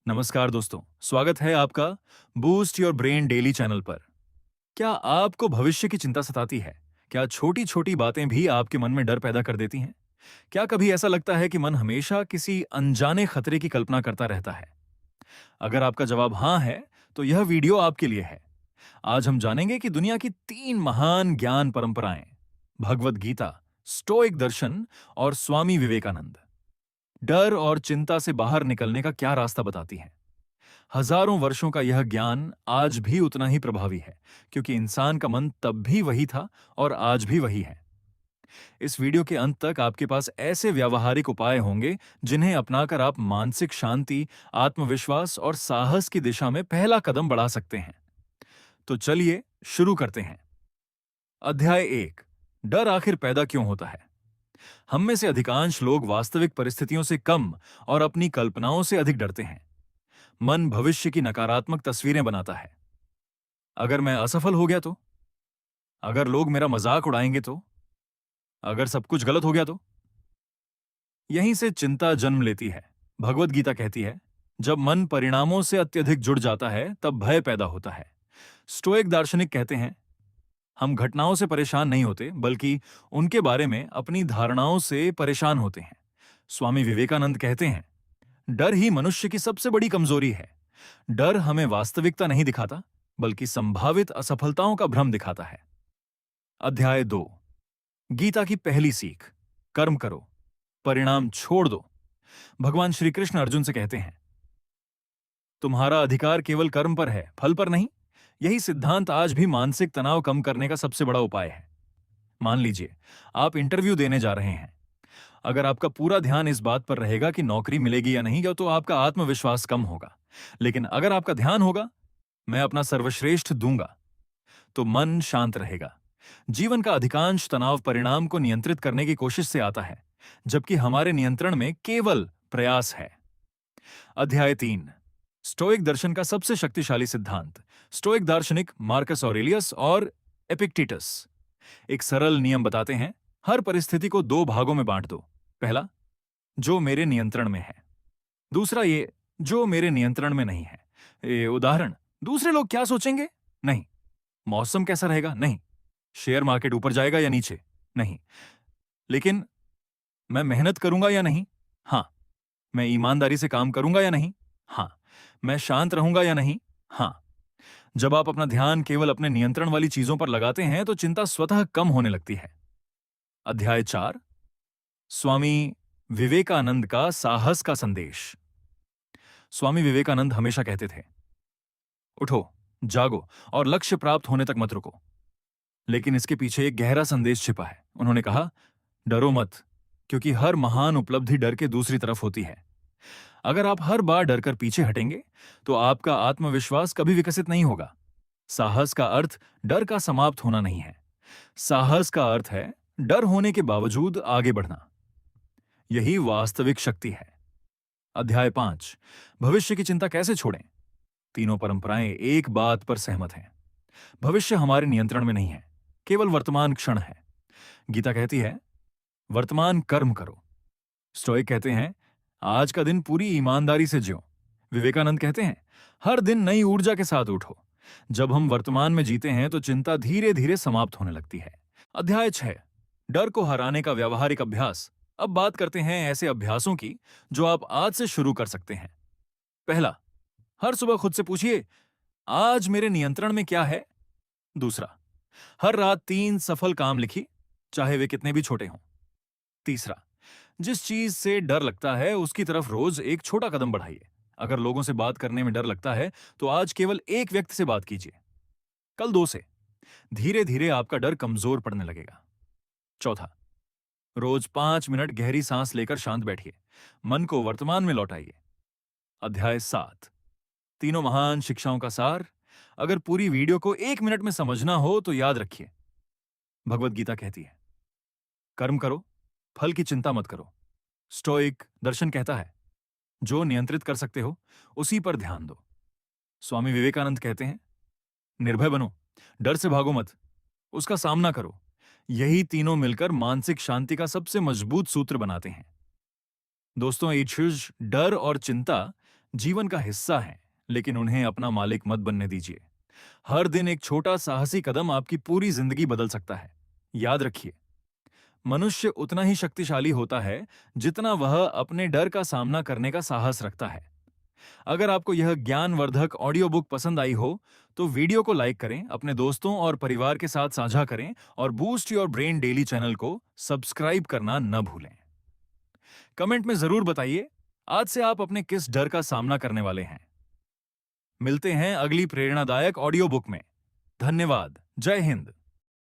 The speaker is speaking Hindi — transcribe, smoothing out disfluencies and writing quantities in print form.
नमस्कार दोस्तों, स्वागत है आपका boost your brain daily channel पर। क्या आपको भविष्य की चिंता सताती है? क्या छोटी-छोटी बातें भी आपके मन में डर पैदा कर देती हैं? क्या कभी ऐसा लगता है कि मन हमेशा किसी अनजाने खतरे की कल्पना करता रहता है? अगर आपका जवाब हाँ है, तो यह वीडियो आपके लिए है। आज हम जानेंगे कि दुनिया की 3 महान ज्ञान परंपराएं, भगवत गीता, स्टोइक दर्शन और स्वामी विवेकानंद, डर और चिंता से बाहर निकलने का क्या रास्ता बताती हैं। हजारों वर्षों का यह ज्ञान आज भी उतना ही प्रभावी है, क्योंकि इंसान का मन तब भी वही था और आज भी वही है। इस वीडियो के अंत तक आपके पास ऐसे व्यावहारिक उपाय होंगे जिन्हें अपनाकर आप मानसिक शांति, आत्मविश्वास और साहस की दिशा में पहला कदम बढ़ा सकते हैं। तो चलिए शुरू करते हैं। अध्याय 1, डर आखिर पैदा क्यों होता है। हम में से अधिकांश लोग वास्तविक परिस्थितियों से कम और अपनी कल्पनाओं से अधिक डरते हैं। मन भविष्य की नकारात्मक तस्वीरें बनाता है। अगर मैं असफल हो गया तो? अगर लोग मेरा मजाक उड़ाएंगे तो? अगर सब कुछ गलत हो गया तो? यहीं से चिंता जन्म लेती है। भगवत गीता कहती है, जब मन परिणामों से अत्यधिक जुड़ जाता है तब भय पैदा होता है। स्टोइक दार्शनिक कहते हैं, हम घटनाओं से परेशान नहीं होते, बल्कि उनके बारे में अपनी धारणाओं से परेशान होते हैं। स्वामी विवेकानंद कहते हैं, डर ही मनुष्य की सबसे बड़ी कमजोरी है। डर हमें वास्तविकता नहीं दिखाता, बल्कि संभावित असफलताओं का भ्रम दिखाता है। अध्याय 2, गीता की पहली सीख, कर्म करो, परिणाम छोड़ दो। भगवान श्री कृष्ण अर्जुन से कहते हैं, तुम्हारा अधिकार केवल कर्म पर है, फल पर नहीं। यही सिद्धांत आज भी मानसिक तनाव कम करने का सबसे बड़ा उपाय है। मान लीजिए आप इंटरव्यू देने जा रहे हैं। अगर आपका पूरा ध्यान इस बात पर रहेगा कि नौकरी मिलेगी या नहीं, तो आपका आत्मविश्वास कम होगा। लेकिन अगर आपका ध्यान होगा, मैं अपना सर्वश्रेष्ठ दूंगा, तो मन शांत रहेगा। जीवन का अधिकांश तनाव परिणाम को नियंत्रित करने की कोशिश से आता है, जबकि हमारे नियंत्रण में केवल प्रयास है। अध्याय 3, स्टोइक दर्शन का सबसे शक्तिशाली सिद्धांत। स्टोइक दार्शनिक मार्कस ऑरेलियस और एपिक्टेटस एक सरल नियम बताते हैं, हर परिस्थिति को 2 भागों में बांट दो। पहला, जो मेरे नियंत्रण में है। दूसरा, ये जो मेरे नियंत्रण में नहीं है। उदाहरण, दूसरे लोग क्या सोचेंगे? नहीं। मौसम कैसा रहेगा? नहीं। शेयर मार्केट ऊपर जाएगा या नीचे? नहीं। लेकिन मैं मेहनत करूंगा या नहीं? हाँ। मैं ईमानदारी से काम करूंगा या नहीं? हाँ। मैं शांत रहूंगा या नहीं? हाँ। जब आप अपना ध्यान केवल अपने नियंत्रण वाली चीजों पर लगाते हैं तो चिंता स्वतः कम होने लगती है। अध्याय 4, स्वामी विवेकानंद का साहस का संदेश। स्वामी विवेकानंद हमेशा कहते थे, उठो, जागो और लक्ष्य प्राप्त होने तक मत रुको। लेकिन इसके पीछे एक गहरा संदेश छिपा है। उन्होंने कहा, डरो मत, क्योंकि हर महान उपलब्धि डर के दूसरी तरफ होती है। अगर आप हर बार डरकर पीछे हटेंगे, तो आपका आत्मविश्वास कभी विकसित नहीं होगा। साहस का अर्थ डर का समाप्त होना नहीं है। साहस का अर्थ है डर होने के बावजूद आगे बढ़ना। यही वास्तविक शक्ति है। अध्याय 5, भविष्य की चिंता कैसे छोड़ें। तीनों परंपराएं एक बात पर सहमत हैं, भविष्य हमारे नियंत्रण में नहीं है, केवल वर्तमान क्षण है। गीता कहती है, वर्तमान कर्म करो। स्टोइक कहते हैं, आज का दिन पूरी ईमानदारी से जियो। विवेकानंद कहते हैं, हर दिन नई ऊर्जा के साथ उठो। जब हम वर्तमान में जीते हैं तो चिंता धीरे धीरे समाप्त होने लगती है। अध्याय 6, डर को हराने का व्यावहारिक अभ्यास। अब बात करते हैं ऐसे अभ्यासों की जो आप आज से शुरू कर सकते हैं। पहला, हर सुबह खुद से पूछिए, आज मेरे नियंत्रण में क्या है। दूसरा, हर रात 3 सफल काम लिखिए, चाहे वे कितने भी छोटे हों। तीसरा, जिस चीज से डर लगता है उसकी तरफ रोज एक छोटा कदम बढ़ाइए। अगर लोगों से बात करने में डर लगता है तो आज केवल एक व्यक्ति से बात कीजिए, कल 2 से। धीरे धीरे आपका डर कमजोर पड़ने लगेगा। चौथा, रोज 5 मिनट गहरी सांस लेकर शांत बैठिए, मन को वर्तमान में लौटाइए। अध्याय 7, तीनों महान शिक्षाओं का सार। अगर पूरी वीडियो को 1 मिनट में समझना हो तो याद रखिए, भगवत गीता कहती है, कर्म करो, फल की चिंता मत करो। स्टोइक दर्शन कहता है, जो नियंत्रित कर सकते हो उसी पर ध्यान दो। स्वामी विवेकानंद कहते हैं, निर्भय बनो, डर से भागो मत, उसका सामना करो। यही तीनों मिलकर मानसिक शांति का सबसे मजबूत सूत्र बनाते हैं। दोस्तों, इश्यूज, डर और चिंता जीवन का हिस्सा हैं, लेकिन उन्हें अपना मालिक मत बनने दीजिए। हर दिन एक छोटा साहसी कदम आपकी पूरी जिंदगी बदल सकता है। याद रखिए, मनुष्य उतना ही शक्तिशाली होता है जितना वह अपने डर का सामना करने का साहस रखता है। अगर आपको यह ज्ञानवर्धक ऑडियो बुक पसंद आई हो, तो वीडियो को लाइक करें, अपने दोस्तों और परिवार के साथ साझा करें और boost your brain daily channel को सब्सक्राइब करना न भूलें। कमेंट में जरूर बताइए, आज से आप अपने किस डर का सामना करने वाले हैं। मिलते हैं अगली प्रेरणादायक ऑडियो बुक में। धन्यवाद। जय हिंद।